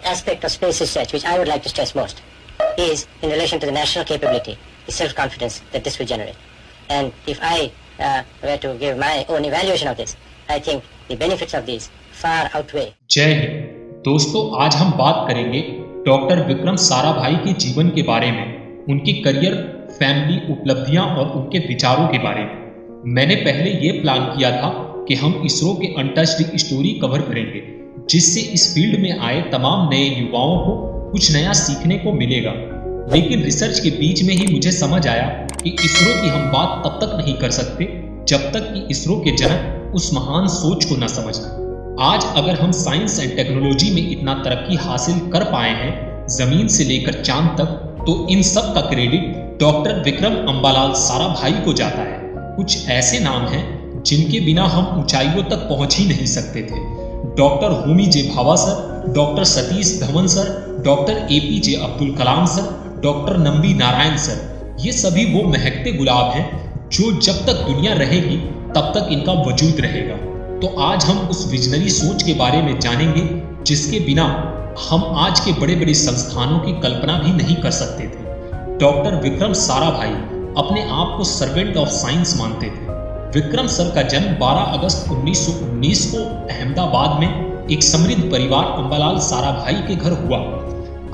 aspect of space research which I would like to stress most is in relation to the national capability, the self-confidence that this will generate. And if I were to give my own evaluation of this, I think the benefits of these far outweigh. जय हिंद दोस्तों, आज हम बात करेंगे doctor Vikram Sarabhai के जीवन के बारे में, उनकी करियर, फैमिली, उपलब्धियां और उनके विचारों के बारे में। मैंने पहले ये प्लान किया था कि हम इसरो के अनटच्ड स्टोरी कवर करेंगे, जिससे इस फील्ड में आए तमाम नए युवाओं को कुछ नया सीखने को मिलेगा। लेकिन रिसर्च के बीच में ही मुझे समझ आया कि इसरो की हम बात तब तक नहीं कर सकते जब तक कि इसरो के जनक उस महान सोच को न समझ लें। आज अगर हम साइंस एंड टेक्नोलॉजी में इतना तरक्की हासिल कर पाए हैं, जमीन से लेकर चांद तक, तो इन सब का क्रेडिट डॉक्टर विक्रम अम्बालाल साराभाई को जाता है। कुछ ऐसे नाम हैं जिनके बिना हम ऊंचाइयों तक पहुंच ही नहीं सकते थे। Doctor Homi J Bhabha sir, doctor Satish Dhawan sir, doctor APJ Abdul Kalam sir, doctor Nambi Narayan sir, ये सभी वो महकते गुलाब हैं जो जब तक दुनिया रहेगी तब तक इनका वजूद रहेगा। तो आज हम उस विजनरी सोच के बारे में जानेंगे जिसके बिना हम आज के बड़े बड़े संस्थानों की कल्पना भी नहीं कर सकते थे। डॉक्टर विक्रम साराभाई अपने आप को सर्वेंट ऑफ साइंस मानते थे। विक्रम सर का जन्म 12 अगस्त 1919 को अहमदाबाद में एक समृद्ध परिवार अम्बालाल साराभाई के घर हुआ।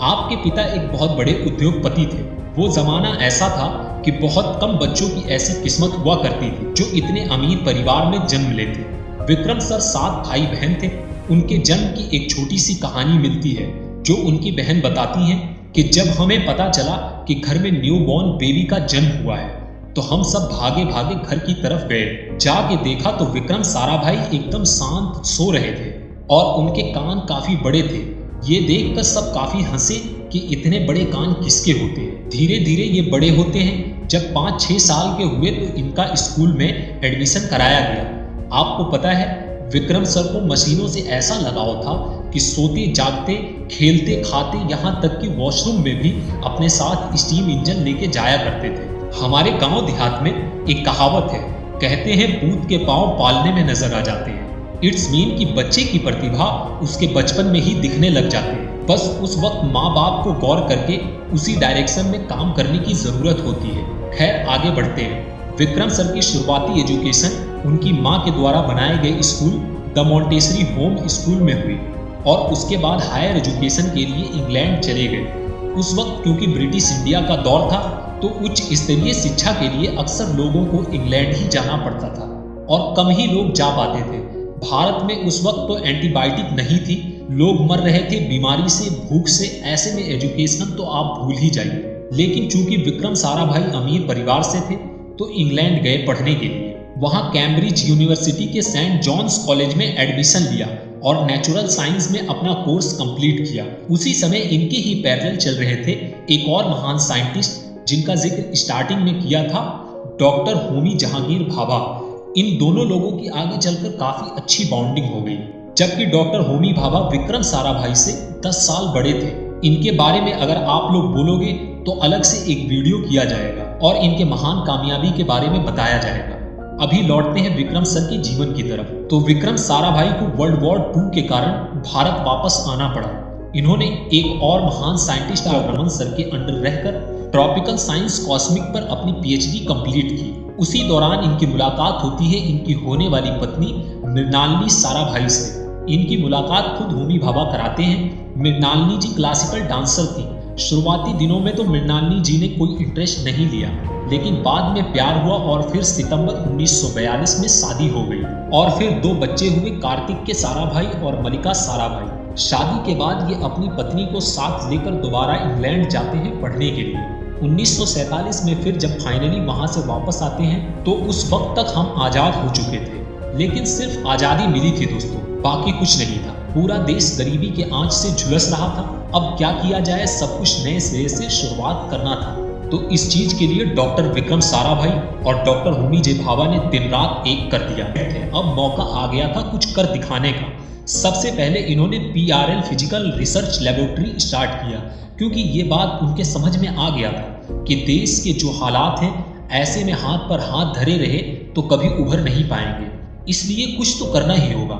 आपके पिता एक बहुत बड़े उद्योगपति थे। वो जमाना ऐसा था कि बहुत कम बच्चों की ऐसी किस्मत हुआ करती थी जो इतने अमीर परिवार में जन्म लेते। विक्रम सर 7 भाई बहन थे। उनके जन्म की एक छोटी सी कहानी मिलती है जो उनकी बहन बताती हैं कि जब हमें पता चला कि घर में न्यू बॉर्न बेबी का जन्म हुआ है तो हम सब भागे भागे घर की तरफ गए। जाके देखा तो विक्रम साराभाई एकदम शांत सो रहे थे और उनके कान काफी बड़े थे। ये देखकर सब काफी हंसे कि इतने बड़े कान किसके होते हैं। धीरे धीरे ये बड़े होते हैं। जब 5-6 साल के हुए तो इनका स्कूल में एडमिशन कराया गया। आपको पता है, विक्रम सर को मशीनों से ऐसा लगाव था कि सोते जागते, खेलते खाते, यहाँ तक कि वॉशरूम में भी अपने साथ स्टीम इंजन लेके जाया करते थे। हमारे गांव देहात में एक कहावत है, कहते हैं पूत के पांव पालने में नजर आ जाते हैं। इट्स मीन कि बच्चे की प्रतिभा उसके बचपन में ही दिखने लग जाते हैं। बस उस वक्त माँ बाप को गौर करके उसी डायरेक्शन में काम करने की जरूरत होती है। खैर, आगे बढ़ते हैं। विक्रम सर की शुरुआती एजुकेशन उनकी माँ के द्वारा बनाए गए school the Montessori home school में हुई और उसके बाद हायर एजुकेशन के लिए इंग्लैंड चले गए। उस वक्त क्योंकि ब्रिटिश इंडिया का दौर था तो उच्च स्तरीय शिक्षा के लिए अक्सर लोगों को इंग्लैंड ही जाना पड़ता था और कम ही लोग जा पाते थे। भारत में उस वक्त तो एंटीबायोटिक नहीं थी, लोग मर रहे थे बीमारी से, भूख से। ऐसे में एजुकेशन तो आप भूल ही जाइए। लेकिन चूंकि विक्रम साराभाई अमीर परिवार से थे तो इंग्लैंड गए पढ़ने के लिए। वहां कैम्ब्रिज यूनिवर्सिटी के सेंट जॉन्स कॉलेज में एडमिशन लिया और नेचुरल साइंस में अपना कोर्स कंप्लीट किया। उसी समय इनके ही पैरेलल चल रहे थे एक और महान साइंटिस्ट जिनका जिक्र स्टार्टिंग में किया था, डॉक्टर होमी जहांगीर भाभा। इन दोनों लोगों की आगे चलकर काफी अच्छी बॉन्डिंग हो गई। जबकि डॉक्टर होमी भाभा विक्रम साराभाई से 10 साल बड़े थे। इनके बारे में अगर आप लोग बोलोगे तो अलग से एक वीडियो किया जाएगा और इनके महान कामयाबी के बारे में बताया जाएगा। अभी लौटते हैं विक्रम सर के जीवन की तरफ। तो विक्रम साराभाई को वर्ल्ड वॉर 2 के कारण भारत वापस आना पड़ा। इन्होंने एक और महान साइंटिस्ट रमन सर के अंडर रहकर ट्रॉपिकल साइंस कॉस्मिक पर अपनी PhD कंप्लीट की। उसी दौरान इनकी मुलाकात होती है इनकी होने वाली पत्नी मृणालिनी साराभाई से। इनकी मुलाकात खुद होमी भाभा कराते हैं। मृणालिनी जी क्लासिकल डांसर थी। शुरुआती दिनों में तो मृणालिनी जी ने कोई इंटरेस्ट नहीं लिया, लेकिन बाद में प्यार हुआ और फिर सितंबर 1942 में शादी हो गई और फिर 2 बच्चे हुए, कार्तिक के साराभाई और मलिका साराभाई। शादी के बाद ये अपनी पत्नी को साथ लेकर दोबारा इंग्लैंड जाते हैं पढ़ने के लिए। 1947 में फिर जब फाइनली वहां से वापस आते हैं तो उस वक्त तक हम आजाद हो चुके थे। लेकिन सिर्फ आजादी मिली थी दोस्तों, बाकी कुछ नहीं था। पूरा देश गरीबी के आंच से झुलस रहा था। अब क्या किया जाए, सब कुछ नए सिरे से शुरुआत करना था। तो इस चीज के लिए डॉक्टर विक्रम साराभाई और डॉक्टर होमी जे भाभा ने दिन रात एक कर दिया। अब मौका आ गया था कुछ कर दिखाने का। सबसे पहले इन्होंने PRL physical research laboratory start किया, क्योंकि ये बात उनके समझ में आ गया था कि देश के जो हालात हैं ऐसे में हाथ पर हाथ धरे रहे तो कभी उभर नहीं पाएंगे, इसलिए कुछ तो करना ही होगा।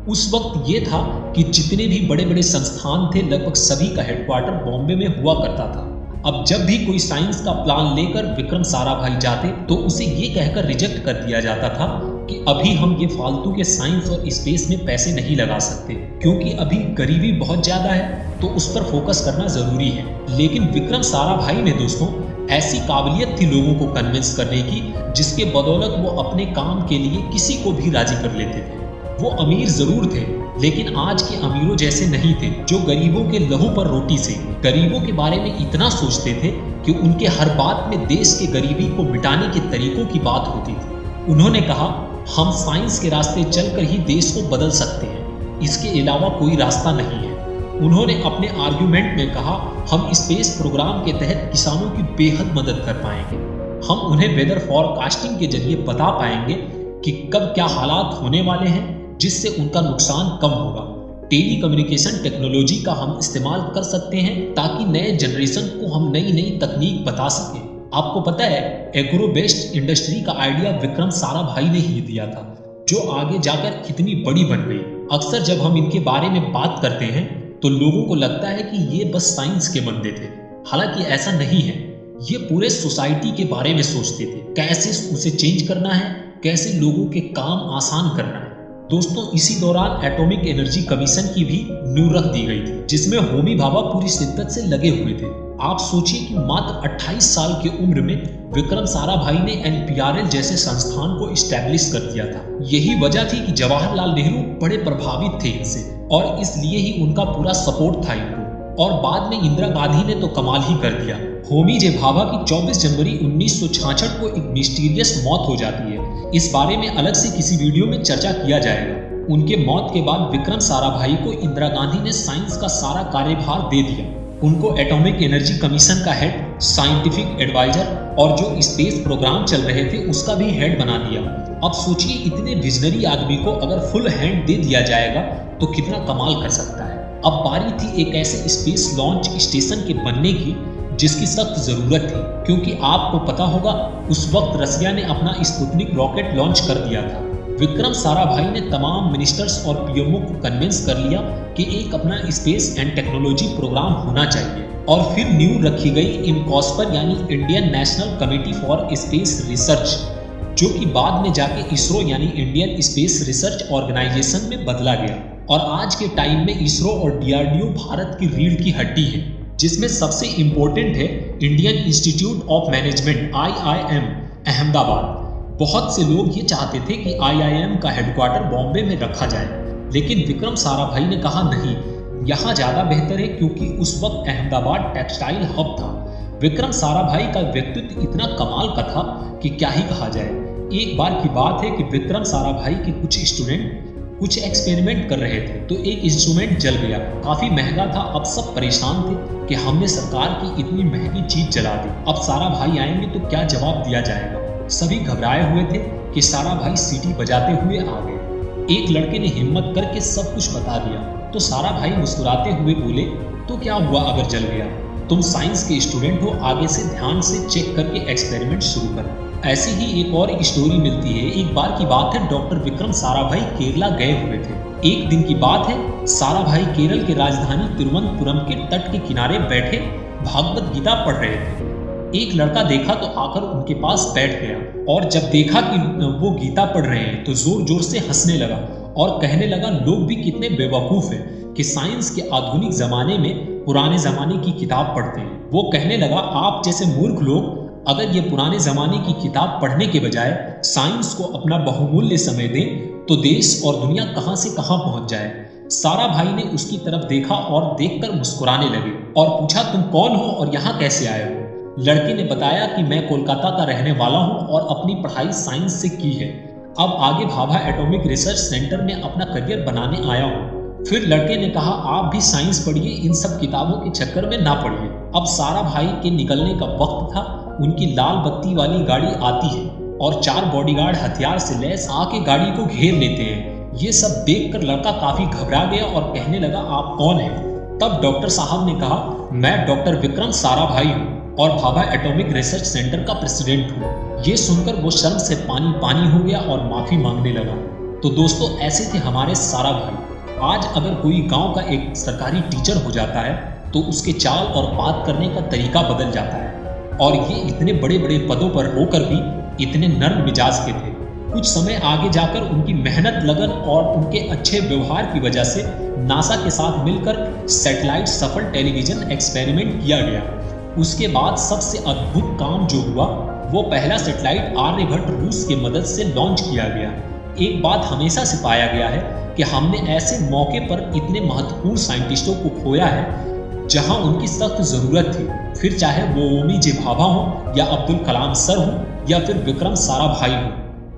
उस वक्त ये था कि जितने भी बड़े बड़े संस्थान थे लगभग सभी का हेडक्वार्टर बॉम्बे में हुआ करता था। अब जब भी कोई साइंस का प्लान लेकर विक्रम साराभाई जाते तो उसे ये कहकर रिजेक्ट कर दिया जाता था कि अभी हम ये फालतू के साइंस और स्पेस में पैसे नहीं लगा सकते, क्योंकि अभी गरीबी बहुत ज्यादा है तो उस पर फोकस करना जरूरी है। लेकिन विक्रम साराभाई में दोस्तों ऐसी काबिलियत थी लोगों को कन्विंस करने की, जिसके बदौलत वो अपने काम के लिए किसी को भी राजी कर लेते थे। वो अमीर जरूर थे, लेकिन आज के अमीरों जैसे नहीं थे जो गरीबों के लहू पर रोटी सेके। गरीबों के बारे में इतना सोचते थे कि उनके हर बात में देश के गरीबी को मिटाने के तरीकों की बात होती थी। उन्होंने कहा, हम साइंस के रास्ते चलकर ही देश को बदल सकते हैं, इसके अलावा कोई रास्ता नहीं है। उन्होंने अपने आर्ग्यूमेंट में कहा, हम स्पेस प्रोग्राम के तहत किसानों की बेहद मदद कर पाएंगे। हम उन्हें वेदर फॉरकास्टिंग के जरिए बता पाएंगे कि कब क्या हालात होने वाले हैं, जिससे उनका नुकसान कम होगा। टेली कम्युनिकेशन टेक्नोलॉजी का हम इस्तेमाल कर सकते हैं ताकि नए जनरेशन को हम नई नई तकनीक बता सकें। आपको पता है, एग्रो बेस्ड इंडस्ट्री का आइडिया विक्रम साराभाई ने ही दिया था, जो आगे जाकर कितनी बड़ी बन गई। अक्सर जब हम इनके बारे में बात करते हैं तो लोगों को लगता है कि ये बस साइंस के बंदे थे, हालांकि ऐसा नहीं है। ये पूरे सोसाइटी के बारे में सोचते थे, कैसे उसे चेंज करना है, कैसे लोगों के काम आसान करना है। दोस्तों, इसी दौरान एटॉमिक एनर्जी कमीशन की भी नींव रख दी गई थी, जिसमें होमी भाभा पूरी शिद्दत से लगे हुए थे। आप सोचिए कि मात्र 28 साल की उम्र में विक्रम साराभाई ने NPRL जैसे संस्थान को इस्टेब्लिश कर दिया था। यही वजह थी कि जवाहरलाल नेहरू बड़े प्रभावित थे इनसे, और इसलिए ही उनका पूरा सपोर्ट था इनको। और बाद में इंदिरा गांधी ने तो कमाल ही कर दिया। होमी जे भाभा की 24 जनवरी 1966 को एक मिस्टीरियस मौत हो जाती है। इस बारे में अलग से किसी वीडियो में चर्चा किया जाएगा। उनके मौत के बाद विक्रम साराभाई को इंदिरा गांधी ने साइंस का सारा कार्यभार दे दिया। उनको एटॉमिक एनर्जी कमीशन का हेड, साइंटिफिक एडवाइजर और जो स्पेस प्रोग्राम चल रहे थे उसका भी हेड बना दिया। अब सोचिए, इतने विजनरी आदमी को अगर फुल हैंड दे दिया जाएगा तो कितना कमाल कर सकता है। अब बारी थी एक ऐसे स्पेस लॉन्च स्टेशन के बनने की जिसकी सख्त जरूरत थी, क्योंकि आपको पता होगा उस वक्त रसिया ने अपना स्पुतनिक रॉकेट लॉन्च कर दिया था। विक्रम साराभाई ने तमाम मिनिस्टर्स और पीएमओ को कन्विंस कर लिया कि एक अपना स्पेस एंड टेक्नोलॉजी प्रोग्राम होना चाहिए, और फिर नींव रखी गई इनकॉस्पर यानी Indian national committee for space research, जो कि बाद में जाके इसरो यानी इंडियन स्पेस रिसर्च ऑर्गेनाइजेशन में बदला गया। और आज के टाइम में इसरो और DRDO भारत की रीढ़ की हड्डी है, जिसमें सबसे इम्पोर्टेंट है Indian institute of management IIM Ahmedabad. बहुत से लोग ये चाहते थे कि IIM का हेडक्वार्टर बॉम्बे में रखा जाए, लेकिन विक्रम साराभाई ने कहा नहीं, यहाँ ज़्यादा बेहतर है, क्योंकि उस वक्त अहमदाबाद टेक्सटाइल हब था। विक्रम साराभाई का व्यक्तित्व इतना कमाल का था कि क्या ही कहा जाए। एक बार की बात है कि विक्रम साराभाई के कुछ स्टूडेंट कुछ एक्सपेरिमेंट कर रहे थे तो एक इंस्ट्रूमेंट जल गया। काफी महंगा था। अब सब परेशान थे कि हमने सरकार की इतनी महंगी चीज जला दी, अब साराभाई आएंगे तो क्या जवाब दिया जाएगा। सभी घबराए हुए थे कि साराभाई सीटी बजाते हुए आ गए। एक लड़के ने हिम्मत करके सब कुछ बता दिया तो साराभाई मुस्कुराते हुए बोले, तो क्या हुआ अगर जल गया, तुम साइंस के स्टूडेंट हो, आगे से ध्यान से चेक करके एक्सपेरिमेंट शुरू करो। ऐसी ही एक और स्टोरी मिलती है। एक बार की बात है, डॉक्टर विक्रम साराभाई केरला गए हुए थे। एक दिन की बात है, साराभाई केरल के राजधानी तिरुवनंतपुरम के तट के किनारे बैठे भागवत गीता पढ़ रहे थे। एक लड़का देखा तो आकर उनके पास बैठ गया, और जब देखा कि वो गीता पढ़ रहे हैं तो जोर जोर से हंसने लगा और कहने लगा, लोग भी कितने बेवकूफ हैं कि साइंस के आधुनिक जमाने में पुराने जमाने की किताब पढ़ते हैं। वो कहने लगा, आप जैसे मूर्ख लोग अगर ये पुराने जमाने की किताब पढ़ने के बजाय साइंस को अपना बहुमूल्य समय दें तो देश और दुनिया कहां से कहां पहुंच जाए। साराभाई ने उसकी तरफ देखा और देखकर मुस्कुराने लगे और पूछा, तुम कौन हो और यहाँ कैसे आए हो। लड़के ने बताया कि मैं कोलकाता का रहने वाला हूँ और अपनी पढ़ाई साइंस से की है, अब आगे भाभा एटॉमिक रिसर्च सेंटर में अपना करियर बनाने आया हूँ। फिर लड़के ने कहा, आप भी साइंस पढ़िए, इन सब किताबों के चक्कर में ना पढ़िए। अब साराभाई के निकलने का वक्त था। उनकी लाल बत्ती वाली गाड़ी आती है और 4 बॉडीगार्ड हथियार से लैस आके गाड़ी को घेर लेते हैं। ये सब देखकर लड़का काफी घबरा गया और कहने लगा, आप कौन हैं? तब डॉक्टर साहब ने कहा, मैं डॉक्टर विक्रम साराभाई हूँ और भाभा एटॉमिक रिसर्च सेंटर का प्रेसिडेंट हूँ। ये सुनकर वो शर्म से पानी पानी हो गया और माफी मांगने लगा। तो दोस्तों ऐसे थे हमारे सारा भाई। आज अगर कोई गांव का एक सरकारी टीचर हो जाता है तो उसके चाल और बात करने का तरीका बदल जाता है। और ये इतने बड़े बड़े पदों पर होकर भी इतने नर्म मिजाज के थे। कुछ समय आगे जाकर उनकी मेहनत, लगन और उनके अच्छे व्यवहार की वजह से नासा के साथ मिलकर सैटेलाइट सफल टेलीविजन एक्सपेरिमेंट किया गया। उसके बाद सबसे अद्भुत काम जो हुआ वो पहला सैटेलाइट आर्यभट्ट रूस की मदद से लॉन्च किया गया। एक बात हमेशा से पाया गया है कि हमने ऐसे मौके पर इतने महत्वपूर्ण साइंटिस्टों को खोया है जहां उनकी सख्त जरूरत थी, फिर चाहे वो होमी जे भाभा हो या अब्दुल कलाम सर हो या फिर विक्रम साराभाई हो।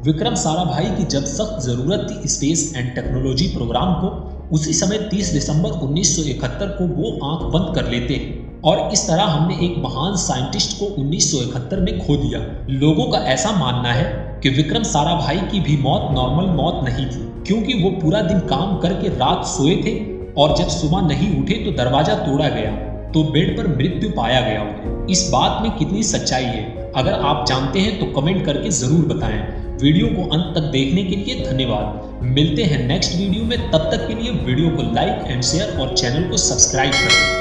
विक्रम साराभाई की जब सख्त जरूरत थी स्पेस एंड टेक्नोलॉजी प्रोग्राम को, उसी समय 30 दिसंबर 1971 को वो आंख बंद कर लेते हैं। और इस तरह हमने एक महान साइंटिस्ट को 1971 में खो दिया। लोगों का ऐसा मानना है कि विक्रम साराभाई की भी मौत नॉर्मल मौत नहीं थी, क्योंकि वो पूरा दिन काम करके रात सोए थे और जब सुबह नहीं उठे तो दरवाजा तोड़ा गया, तो बेड पर मृत्यु पाया गया उन्हें। इस बात में कितनी सच्चाई है, अगर आप जानते हैं तो कमेंट करके जरूर बताएं। वीडियो को अंत तक देखने के लिए धन्यवाद। मिलते हैं नेक्स्ट वीडियो में, तब तक के लिए वीडियो को लाइक एंड शेयर और चैनल को सब्सक्राइब करें।